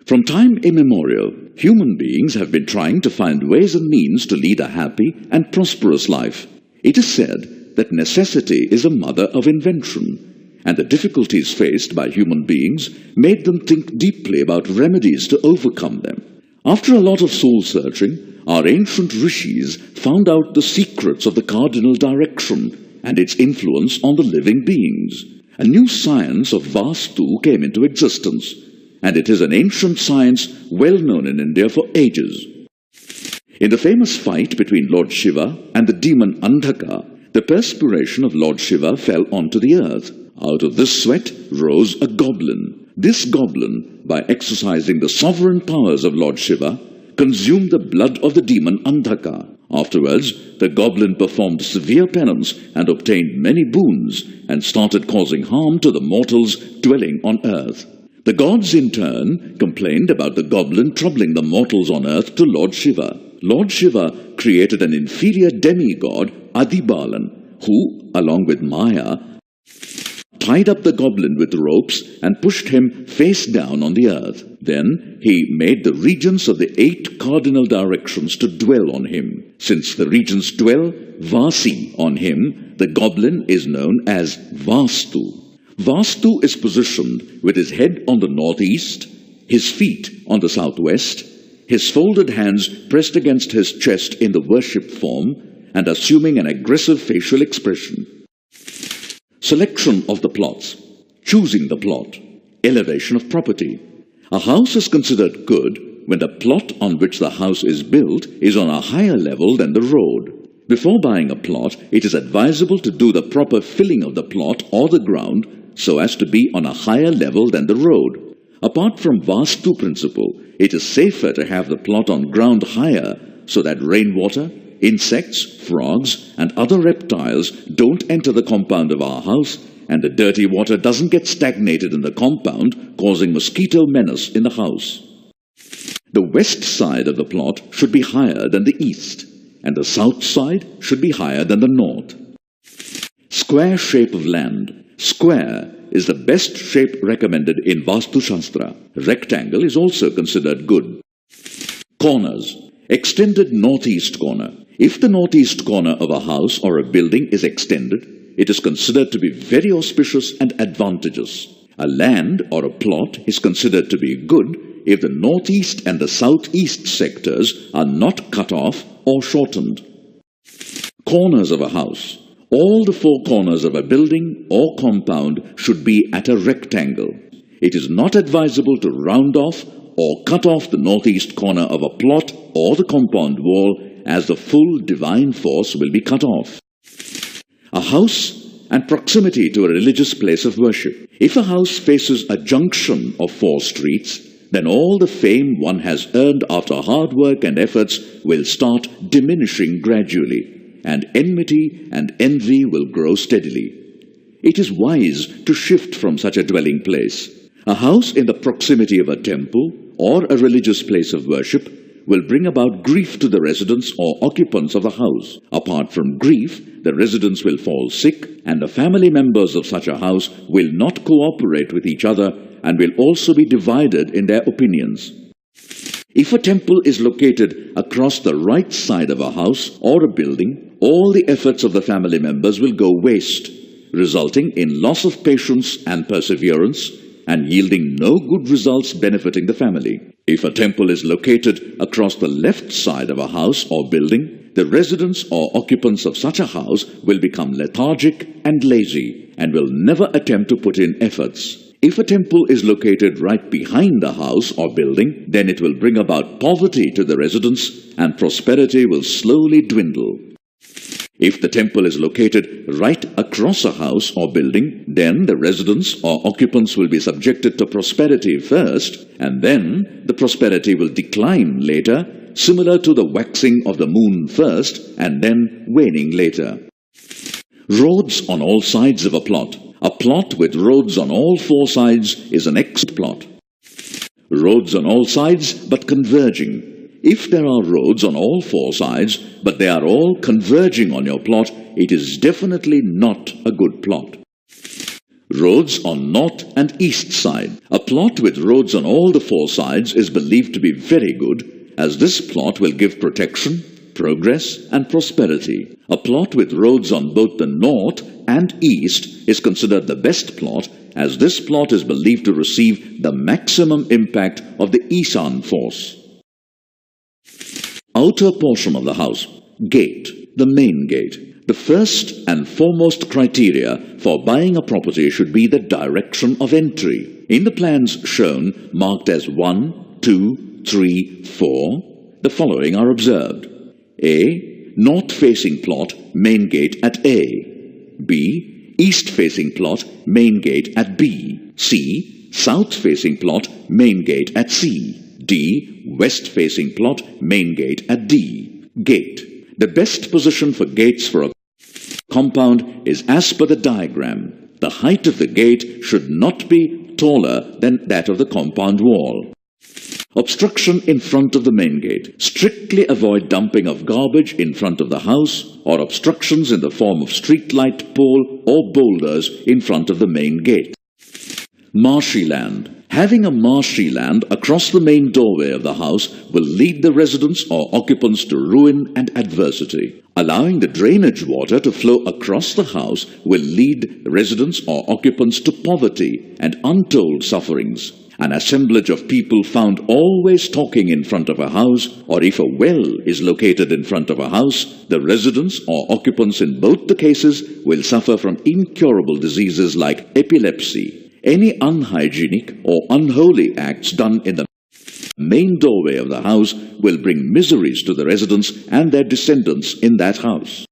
From time immemorial, human beings have been trying to find ways and means to lead a happy and prosperous life. It is said that necessity is a mother of invention, and the difficulties faced by human beings made them think deeply about remedies to overcome them. After a lot of soul-searching, our ancient rishis found out the secrets of the cardinal direction and its influence on the living beings. A new science of Vastu came into existence, and it is an ancient science well known in India for ages. In the famous fight between Lord Shiva and the demon Andhaka, the perspiration of Lord Shiva fell onto the earth. Out of this sweat rose a goblin. This goblin, by exercising the sovereign powers of Lord Shiva, consumed the blood of the demon Andhaka. Afterwards, the goblin performed severe penance and obtained many boons and started causing harm to the mortals dwelling on earth. The gods in turn complained about the goblin troubling the mortals on earth to Lord Shiva. Lord Shiva created an inferior demigod, Adibalan, who, along with Maya, tied up the goblin with ropes and pushed him face down on the earth. Then he made the regents of the 8 cardinal directions to dwell on him. Since the regents dwell Vasi on him, the goblin is known as Vastu. Vastu is positioned with his head on the northeast, his feet on the southwest, his folded hands pressed against his chest in the worship form, and assuming an aggressive facial expression. Selection of the plots, choosing the plot, elevation of property. A house is considered good when the plot on which the house is built is on a higher level than the road. Before buying a plot, it is advisable to do the proper filling of the plot or the ground so as to be on a higher level than the road. Apart from Vastu principle, it is safer to have the plot on ground higher so that rainwater, insects, frogs, and other reptiles don't enter the compound of our house, and the dirty water doesn't get stagnated in the compound, causing mosquito menace in the house. The west side of the plot should be higher than the east, and the south side should be higher than the north. Square shape of land. Square is the best shape recommended in Vasthu Sastra. Rectangle is also considered good. Corners. Extended northeast corner. If the northeast corner of a house or a building is extended, it is considered to be very auspicious and advantageous. A land or a plot is considered to be good if the northeast and the southeast sectors are not cut off or shortened. Corners of a house. All the 4 corners of a building or compound should be at a rectangle. It is not advisable to round off or cut off the northeast corner of a plot or the compound wall, as the full divine force will be cut off. A house and proximity to a religious place of worship. If a house faces a junction of 4 streets, then all the fame one has earned after hard work and efforts will start diminishing gradually, and enmity and envy will grow steadily. It is wise to shift from such a dwelling place. A house in the proximity of a temple or a religious place of worship will bring about grief to the residents or occupants of the house. Apart from grief, the residents will fall sick, and the family members of such a house will not cooperate with each other and will also be divided in their opinions. If a temple is located across the right side of a house or a building, all the efforts of the family members will go waste, resulting in loss of patience and perseverance, and yielding no good results benefiting the family. If a temple is located across the left side of a house or building, the residents or occupants of such a house will become lethargic and lazy and will never attempt to put in efforts. If a temple is located right behind the house or building, then it will bring about poverty to the residents and prosperity will slowly dwindle. If the temple is located right across a house or building, then the residents or occupants will be subjected to prosperity first, and then the prosperity will decline later, similar to the waxing of the moon first and then waning later. Roads on all sides of a plot. A plot with roads on all 4 sides is an excellent plot. Roads on all sides but converging. If there are roads on all 4 sides, but they are all converging on your plot, it is definitely not a good plot. Roads on north and east side. A plot with roads on all the four sides is believed to be very good, as this plot will give protection, progress and prosperity. A plot with roads on both the north and east is considered the best plot, as this plot is believed to receive the maximum impact of the Isan force. Outer portion of the house. Gate. The main gate. The first and foremost criteria for buying a property should be the direction of entry. In the plans shown, marked as 1, 2, 3, 4, the following are observed. A. North-facing plot, main gate at A. B. East-facing plot, main gate at B. C. South-facing plot, main gate at C. D. West-facing plot, main gate at D. Gate. The best position for gates for a compound is as per the diagram. The height of the gate should not be taller than that of the compound wall. Obstruction in front of the main gate. Strictly avoid dumping of garbage in front of the house or obstructions in the form of street light pole or boulders in front of the main gate. Marshy land. Having a marshy land across the main doorway of the house will lead the residents or occupants to ruin and adversity. Allowing the drainage water to flow across the house will lead residents or occupants to poverty and untold sufferings. An assemblage of people found always talking in front of a house, or if a well is located in front of a house, the residents or occupants in both the cases will suffer from incurable diseases like epilepsy. Any unhygienic or unholy acts done in the main doorway of the house will bring miseries to the residents and their descendants in that house.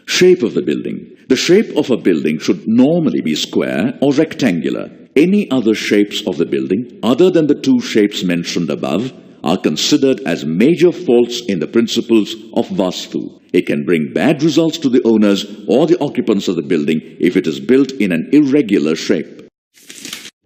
Shape of the building. The shape of a building should normally be square or rectangular. Any other shapes of the building, other than the two shapes mentioned above, are considered as major faults in the principles of Vastu. It can bring bad results to the owners or the occupants of the building if it is built in an irregular shape.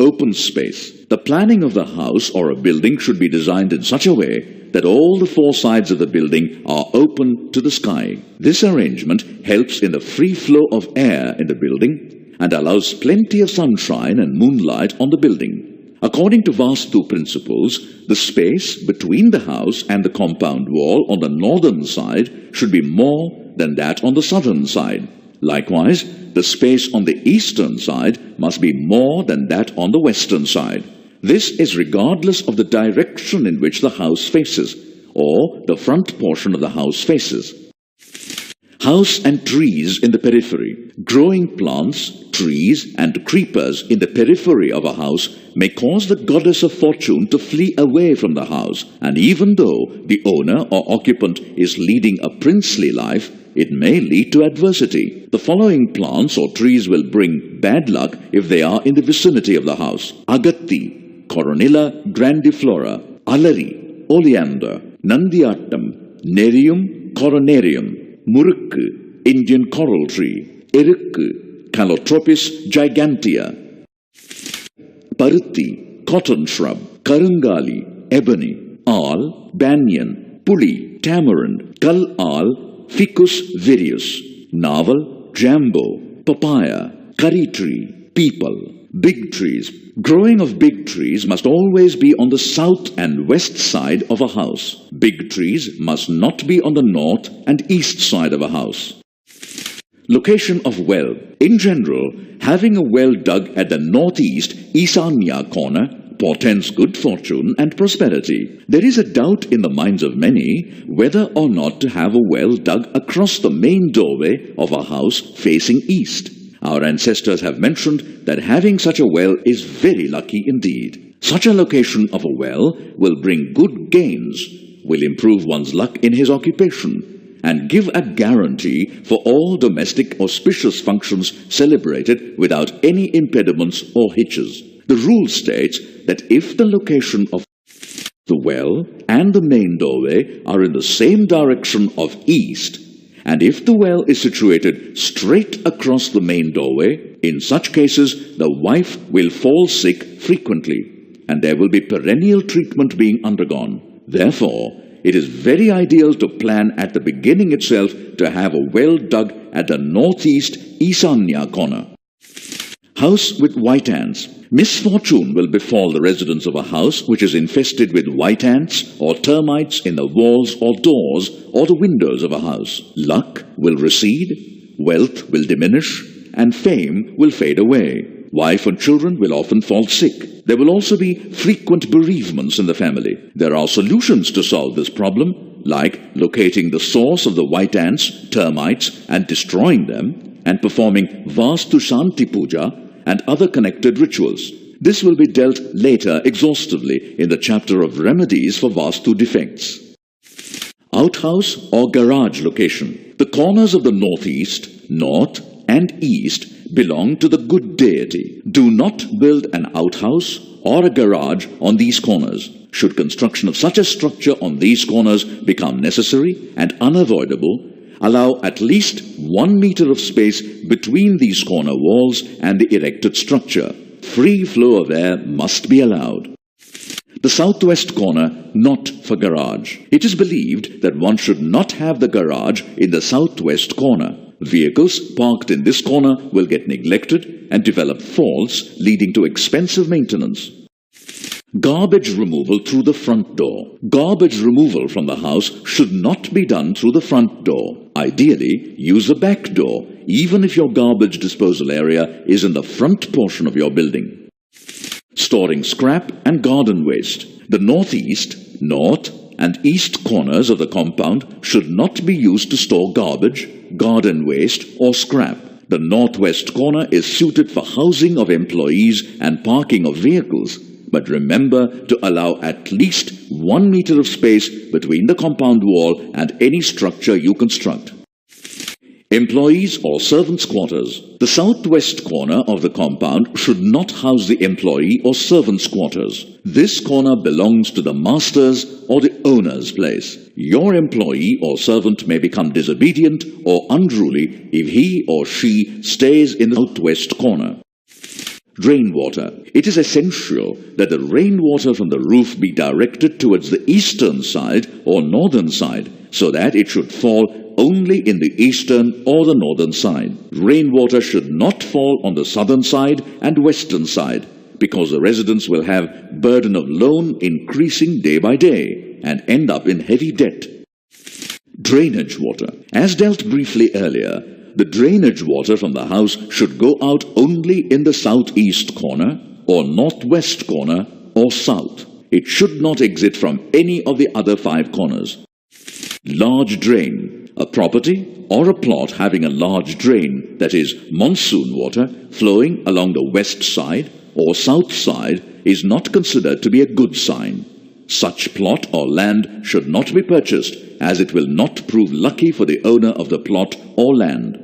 Open space. The planning of the house or a building should be designed in such a way that all the four sides of the building are open to the sky. This arrangement helps in the free flow of air in the building and allows plenty of sunshine and moonlight on the building. According to Vastu principles, the space between the house and the compound wall on the northern side should be more than that on the southern side. Likewise, the space on the eastern side must be more than that on the western side. This is regardless of the direction in which the house faces, or the front portion of the house faces. House and trees in the periphery. Growing plants, trees and creepers in the periphery of a house may cause the goddess of fortune to flee away from the house, and even though the owner or occupant is leading a princely life, it may lead to adversity. The following plants or trees will bring bad luck if they are in the vicinity of the house. Agatti, Coronilla grandiflora, Alari, Oleander, Nandiattam, Nerium coronarium, Murukku, Indian coral tree, Erukku, Calotropis gigantea, Paruthi, cotton shrub, Karungali, ebony, Aal, banyan, Puli, tamarind, Kal Aal, Ficus vireus, Naval, Jambo, Papaya, Curry tree, Peepal. Big trees. Growing of big trees must always be on the south and west side of a house. Big trees must not be on the north and east side of a house. Location of well. In general, having a well dug at the northeast Isanya corner portends good fortune and prosperity. There is a doubt in the minds of many whether or not to have a well dug across the main doorway of a house facing east. Our ancestors have mentioned that having such a well is very lucky indeed. Such a location of a well will bring good gains, will improve one's luck in his occupation, and give a guarantee for all domestic auspicious functions celebrated without any impediments or hitches. The rule states that if the location of the well and the main doorway are in the same direction of east, and if the well is situated straight across the main doorway, in such cases the wife will fall sick frequently, and there will be perennial treatment being undergone. Therefore, it is very ideal to plan at the beginning itself to have a well dug at the northeast Isanya corner. House with white ants. Misfortune will befall the residents of a house which is infested with white ants or termites in the walls or doors or the windows of a house. Luck will recede, wealth will diminish, and fame will fade away. Wife and children will often fall sick. There will also be frequent bereavements in the family. There are solutions to solve this problem, like locating the source of the white ants, termites, and destroying them, and performing Vasthu Puja and other connected rituals. This will be dealt later exhaustively in the chapter of remedies for Vastu defects. Outhouse or garage location. The corners of the northeast, north, and east belong to the good deity. Do not build an outhouse or a garage on these corners. Should construction of such a structure on these corners become necessary and unavoidable, allow at least 1 meter of space between these corner walls and the erected structure. Free flow of air must be allowed. The southwest corner, not for garage. It is believed that one should not have the garage in the southwest corner. Vehicles parked in this corner will get neglected and develop faults, leading to expensive maintenance. Garbage removal through the front door. Garbage removal from the house should not be done through the front door. Ideally, use a back door, even if your garbage disposal area is in the front portion of your building. Storing scrap and garden waste. The northeast, north, and east corners of the compound should not be used to store garbage, garden waste, or scrap. The northwest corner is suited for housing of employees and parking of vehicles. But remember to allow at least 1 meter of space between the compound wall and any structure you construct. Employees or servants' quarters. The southwest corner of the compound should not house the employee or servants' quarters. This corner belongs to the master's or the owner's place. Your employee or servant may become disobedient or unruly if he or she stays in the southwest corner. Rainwater. It is essential that the rainwater from the roof be directed towards the eastern side or northern side, so that it should fall only in the eastern or the northern side. Rainwater should not fall on the southern side and western side, because the residents will have burden of loan increasing day by day and end up in heavy debt. Drainage water. As dealt briefly earlier, the drainage water from the house should go out only in the southeast corner or northwest corner or south. It should not exit from any of the other 5 corners. Large drain. A property or a plot having a large drain, that is monsoon water, flowing along the west side or south side is not considered to be a good sign. Such plot or land should not be purchased, as it will not prove lucky for the owner of the plot or land.